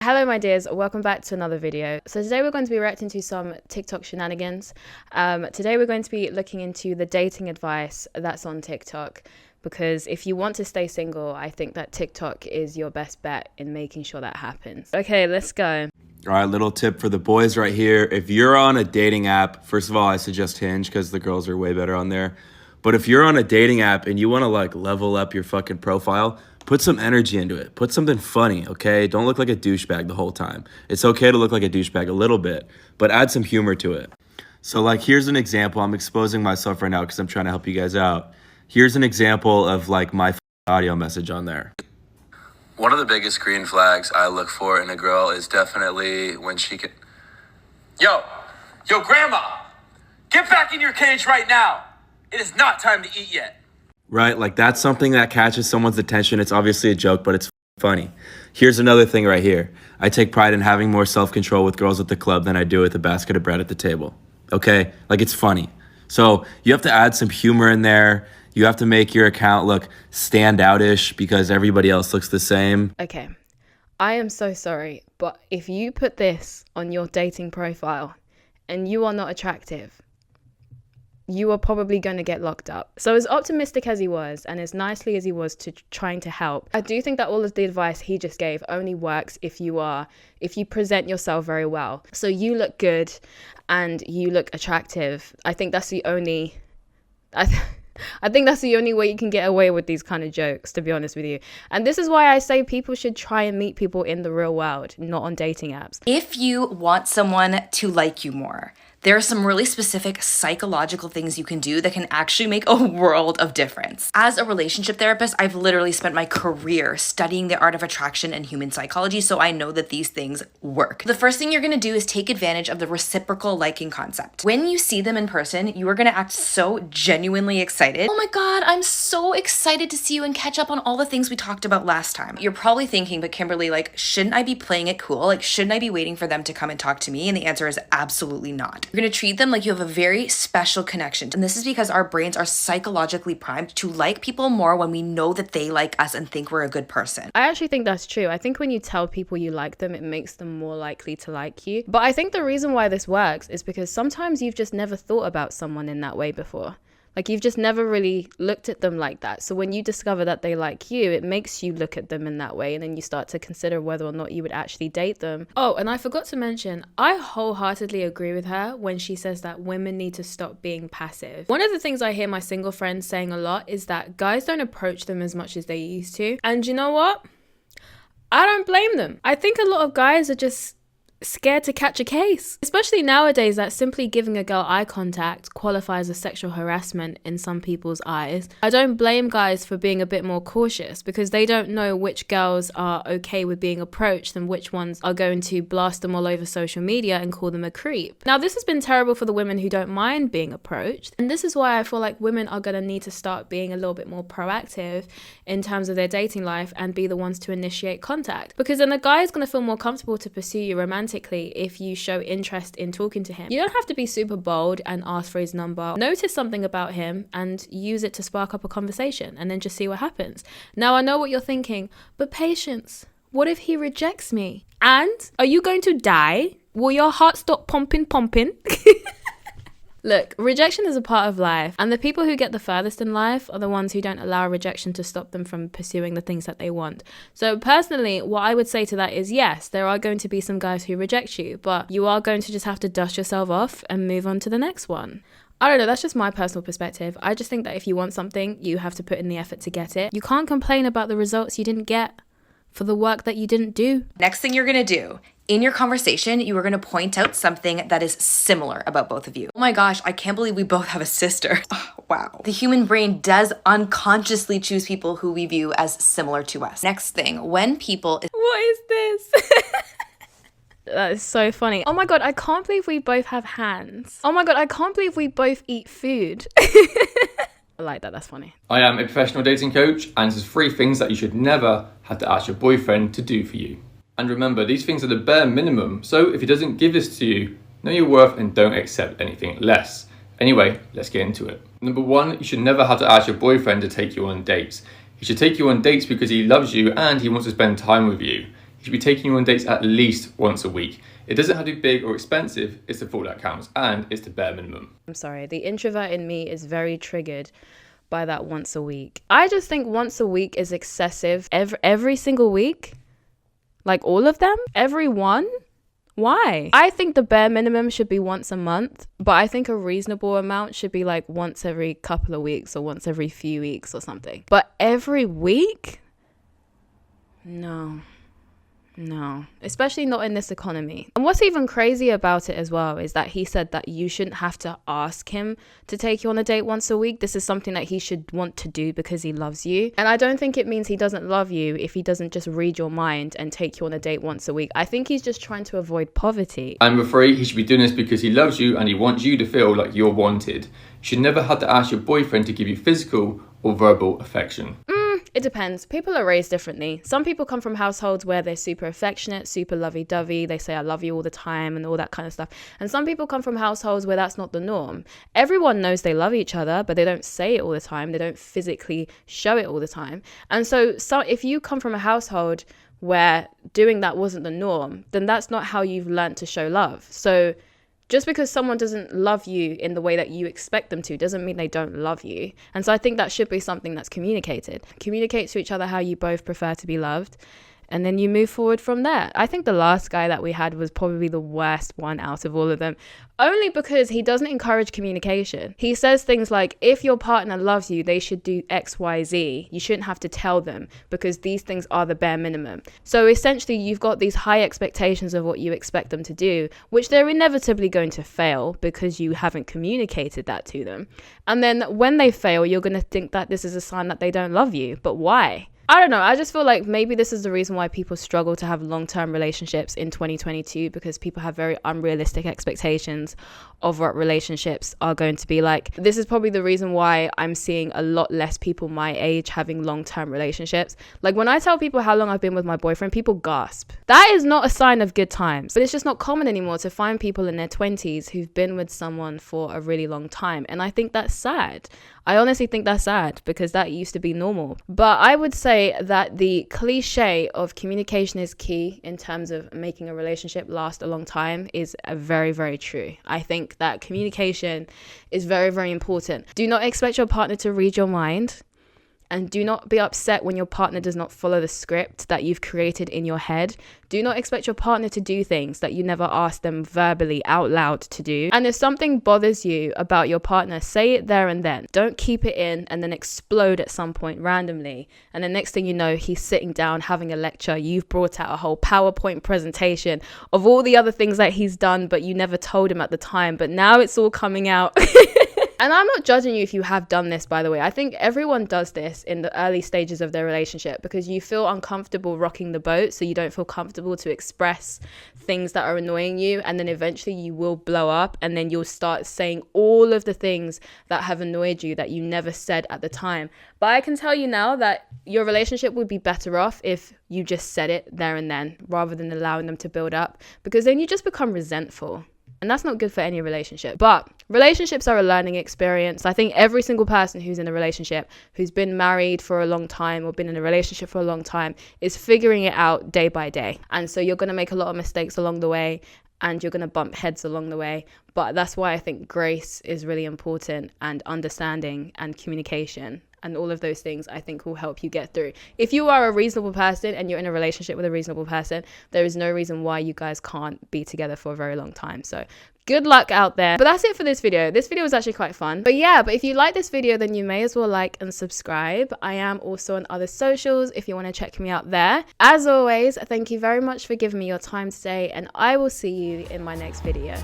Hello my dears, welcome back to another video. So today we're going to be reacting to some TikTok shenanigans. Today we're going to be looking into the dating advice that's on TikTok, because if you want to stay single, I think that TikTok is your best bet in making sure that happens. Okay, let's go. All right, little tip for the boys right here. If you're on a dating app, first of all, I suggest Hinge because the girls are way better on there. But if you're on a dating app and you want to like level up your fucking profile, put some energy into it. Put something funny, okay? Don't look like a douchebag the whole time. It's okay to look like a douchebag a little bit, but add some humor to it. So like, here's an example. I'm exposing myself right now because I'm trying to help you guys out. Here's an example of like my audio message on there. One of the biggest green flags I look for in a girl is definitely when she can... Yo, grandma, get back in your cage right now. It is not time to eat yet. Right, like that's something that catches someone's attention. It's obviously a joke, but it's funny. Here's another thing right here. I take pride in having more self-control with girls at the club than I do with a basket of bread at the table. Okay, like it's funny. So you have to add some humor in there. You have to make your account look standout-ish because everybody else looks the same. Okay, I am so sorry, but if you put this on your dating profile and you are not attractive, you are probably going to get locked up. So as optimistic as he was and as nicely as he was to trying to help, I do think that all of the advice he just gave only works if you present yourself very well. So you look good and you look attractive. I think that's the only... I think that's the only way you can get away with these kind of jokes, to be honest with you. And this is why I say people should try and meet people in the real world, not on dating apps. If you want someone to like you more, there are some really specific psychological things you can do that can actually make a world of difference. As a relationship therapist, I've literally spent my career studying the art of attraction and human psychology, so I know that these things work. The first thing you're gonna do is take advantage of the reciprocal liking concept. When you see them in person, you are gonna act so genuinely excited. Oh my God, I'm so excited to see you and catch up on all the things we talked about last time. You're probably thinking, but Kimberly, like, shouldn't I be playing it cool? Like, shouldn't I be waiting for them to come and talk to me? And the answer is absolutely not. You're gonna treat them like you have a very special connection. And this is because our brains are psychologically primed to like people more when we know that they like us and think we're a good person. I actually think that's true. I think when you tell people you like them, it makes them more likely to like you. But I think the reason why this works is because sometimes you've just never thought about someone in that way before. Like, you've just never really looked at them like that. So when you discover that they like you, it makes you look at them in that way. And then you start to consider whether or not you would actually date them. Oh, and I forgot to mention, I wholeheartedly agree with her when she says that women need to stop being passive. One of the things I hear my single friends saying a lot is that guys don't approach them as much as they used to. And you know what? I don't blame them. I think a lot of guys are just scared to catch a case, especially nowadays that simply giving a girl eye contact qualifies as sexual harassment in some people's eyes. I don't blame guys for being a bit more cautious because they don't know which girls are okay with being approached and which ones are going to blast them all over social media and call them a creep. Now, this has been terrible for the women who don't mind being approached, and this is why I feel like women are going to need to start being a little bit more proactive in terms of their dating life and be the ones to initiate contact, because then the guy is going to feel more comfortable to pursue you romantically if you show interest in talking to him. You don't have to be super bold and ask for his number. Notice something about him and use it to spark up a conversation and then just see what happens. Now, I know what you're thinking, but patience. What if he rejects me? And are you going to die? Will your heart stop pumping? Look, rejection is a part of life, and the people who get the furthest in life are the ones who don't allow rejection to stop them from pursuing the things that they want. So personally, what I would say to that is, yes, there are going to be some guys who reject you, but you are going to just have to dust yourself off and move on to the next one. I don't know, that's just my personal perspective. I just think that if you want something, you have to put in the effort to get it. You can't complain about the results you didn't get for the work that you didn't do. Next thing you're gonna do, in your conversation, you are going to point out something that is similar about both of you. Oh my gosh, I can't believe we both have a sister. Oh, wow. The human brain does unconsciously choose people who we view as similar to us. Next thing, when people... What is this? That is so funny. Oh my God, I can't believe we both have hands. Oh my God, I can't believe we both eat food. I like that, that's funny. I am a professional dating coach, and there's 3 things that you should never have to ask your boyfriend to do for you. And remember, these things are the bare minimum, so if he doesn't give this to you, know your worth and don't accept anything less. Anyway, let's get into it. Number 1, you should never have to ask your boyfriend to take you on dates. He should take you on dates because he loves you and he wants to spend time with you. he should be taking you on dates at least once a week. It doesn't have to be big or expensive, it's the thought that counts, and it's the bare minimum. I'm sorry, the introvert in me is very triggered by that once a week. I just think once a week is excessive. Every single week? Like all of them? Every one? Why? I think the bare minimum should be once a month, but I think a reasonable amount should be like once every couple of weeks or once every few weeks or something. But every week? No, especially not in this economy. And what's even crazy about it as well is that he said that you shouldn't have to ask him to take you on a date once a week. This is something that he should want to do because he loves you. And I don't think it means he doesn't love you if he doesn't just read your mind and take you on a date once a week. I think he's just trying to avoid poverty. I'm afraid he should be doing this because he loves you and he wants you to feel like you're wanted. You should never have to ask your boyfriend to give you physical or verbal affection. It depends. People are raised differently. Some people come from households where they're super affectionate, super lovey-dovey. They say, I love you all the time and all that kind of stuff. And some people come from households where that's not the norm. Everyone knows they love each other, but they don't say it all the time. They don't physically show it all the time. And so if you come from a household where doing that wasn't the norm, then that's not how you've learned to show love. So just because someone doesn't love you in the way that you expect them to doesn't mean they don't love you. And so I think that should be something that's communicated. Communicate to each other how you both prefer to be loved, and then you move forward from there. I think the last guy that we had was probably the worst one out of all of them, only because he doesn't encourage communication. He says things like, if your partner loves you, they should do X, Y, Z. You shouldn't have to tell them because these things are the bare minimum. So essentially, you've got these high expectations of what you expect them to do, which they're inevitably going to fail because you haven't communicated that to them. And then when they fail, you're going to think that this is a sign that they don't love you. But why? I don't know. I just feel like maybe this is the reason why people struggle to have long-term relationships in 2022, because people have very unrealistic expectations of what relationships are going to be like. This is probably the reason why I'm seeing a lot less people my age having long-term relationships. Like when I tell people how long I've been with my boyfriend, people gasp. That is not a sign of good times. But it's just not common anymore to find people in their 20s who've been with someone for a really long time. And I think that's sad. I honestly think that's sad because that used to be normal. But I would say that the cliche of communication is key in terms of making a relationship last a long time is very, very true. I think that communication is very, very important. Do not expect your partner to read your mind. And do not be upset when your partner does not follow the script that you've created in your head. Do not expect your partner to do things that you never asked them verbally out loud to do. And if something bothers you about your partner, say it there and then. Don't keep it in and then explode at some point randomly. And the next thing you know, he's sitting down having a lecture. You've brought out a whole PowerPoint presentation of all the other things that he's done, but you never told him at the time. But now it's all coming out. And I'm not judging you if you have done this, by the way. I think everyone does this in the early stages of their relationship because you feel uncomfortable rocking the boat, so you don't feel comfortable to express things that are annoying you, and then eventually you will blow up and then you'll start saying all of the things that have annoyed you that you never said at the time. But I can tell you now that your relationship would be better off if you just said it there and then rather than allowing them to build up, because then you just become resentful. And that's not good for any relationship. But relationships are a learning experience. I think every single person who's in a relationship, who's been married for a long time or been in a relationship for a long time, is figuring it out day by day. And so you're going to make a lot of mistakes along the way and you're going to bump heads along the way. But that's why I think grace is really important, and understanding and communication and all of those things I think will help you get through. If you are a reasonable person and you're in a relationship with a reasonable person, there is no reason why you guys can't be together for a very long time. So good luck out there. But that's it for this video. This video was actually quite fun. But if you like this video, then you may as well like and subscribe. I am also on other socials if you want to check me out there. As always, thank you very much for giving me your time today, and I will see you in my next video.